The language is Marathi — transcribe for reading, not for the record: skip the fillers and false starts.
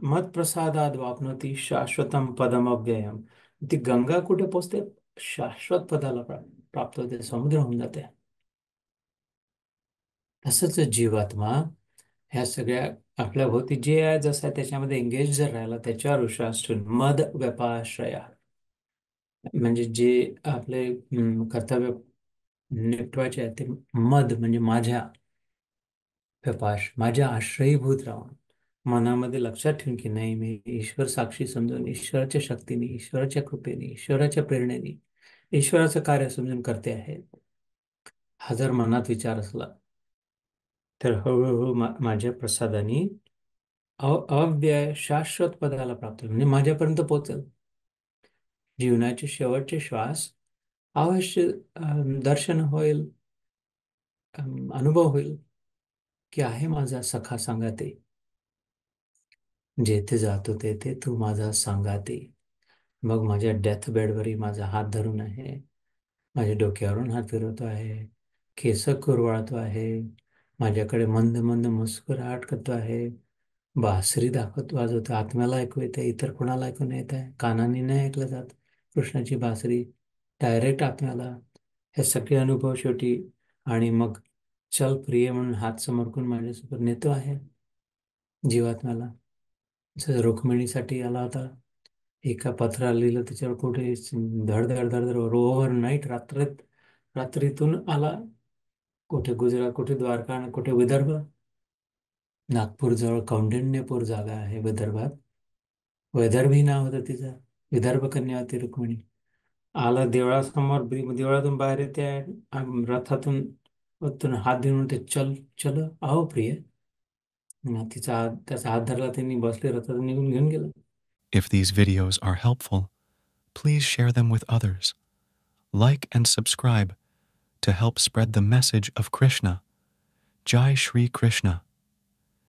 मत्प्रसादाद वाप्नोती शाश्वतम पदम अव्ययम. ती गंगा कुठे पोचते? शाश्वत पदाला प्राप्त होते, समुद्र होऊन जाते. तसंच जीवात्मा ह्या सगळ्या आपल्या भोवती जे आहे जसं आहे त्याच्यामध्ये एंगेज जर राहिला, त्याच्यावर विश्वास ठेवून मद व्यपाश्रया, म्हणजे जे आपले कर्तव्य निपटवायचे आहे ते मद म्हणजे माझ्या व्यपाश, माझ्या आश्रयीभूत राहून मनामध्ये लक्षात ठेवून की नाही, मी ईश्वर साक्षी समजून ईश्वराच्या शक्तीने, ईश्वराच्या कृपेने, ईश्वराच्या प्रेरणेने ईश्वराचं कार्य समजून करते आहे. हा जर मनात विचार असला तर हळूहळू माझ्या प्रसादाने अव्यय शाश्वत पदाला प्राप्त होईल, म्हणजे माझ्यापर्यंत पोहोचेल. जीवनाचे शेवटचे श्वास अवश्य दर्शन होईल, अनुभव होईल की आहे माझा सखा सांगाते, जेथे जातो तेथे तू माझा सांगाते. मग माझ्या डेथ बेडवरही माझा हात धरून आहे, माझ्या डोक्यावरून हात फिरवतो आहे, केस कुरवाळतो आहे, माझ्याकडे मंद मंद मुस्कुराहट करतो आहे, बासरी वाजवतो. आत्म्याला ऐकू येते, इतर कोणाला ऐकून येत आहे, कानाने नाही ऐकलं जात कृष्णाची बासरी, डायरेक्ट आत्म्याला. हे सगळे अनुभव शेवटी आणि मग चल प्रिय म्हणून हात समोर करून माझ्यासोबत नेतो आहे जीवात्म्याला. जसं रुक्मिणीसाठी आला होता, एका पत्राला लिहिलं, त्याच्यावर कुठे धड धड धड धड ओव्हर नाईट, रात्रीतून आला. कुठे गुजरात, कुठे द्वारका आणि कुठे विदर्भ. नागपूरजवळ कौंडिण्यपूर जागा आहे विदर्भात, वैदर्भी नाव होतं तिचं, विदर्भ कन्या होती रुक्मिणी. आला देवळासमोर, देवळातून बाहेर येते, रथातून वरतून हात देऊन ते चल चल आहो प्रिय. त्याचा हात धरला, त्यांनी बसले, रथातून निघून घेऊन गेला. If these videos are helpful, please share them with others. Like and subscribe to help spread the message of Krishna. Jai Shri Krishna.